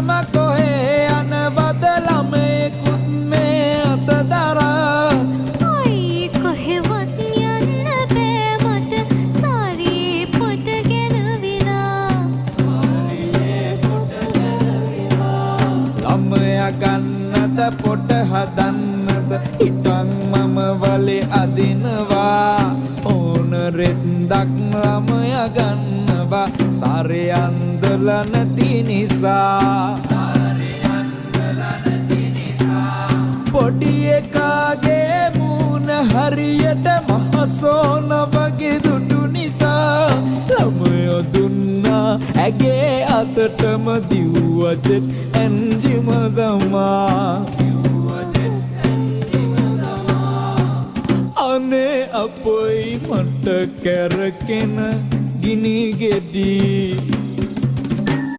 මම කොහේ යනවද ළමයෙකුත් මේ අත දරා අයි කොහෙවත් යන්න බෑ මට සාරියේ පොට ගෙනවිලා ළමයා ගන්නද පොට හදන්නද හිටන් මම වලේ අදිනවා ඕන රෙද්දක් ළමයා ගන්නවා සාරේ අන්දලා නැති නිසා පොඩි එකාගේ මූණ හරියට මහසෝන වගේ දුටු නිසා ළමයෝ දුන්නා ඇගේ අතටම දිව්වජෙට් එන්ජිම දමා අනේ අපොයි මට කැරකෙන ගිනි ගෙඩි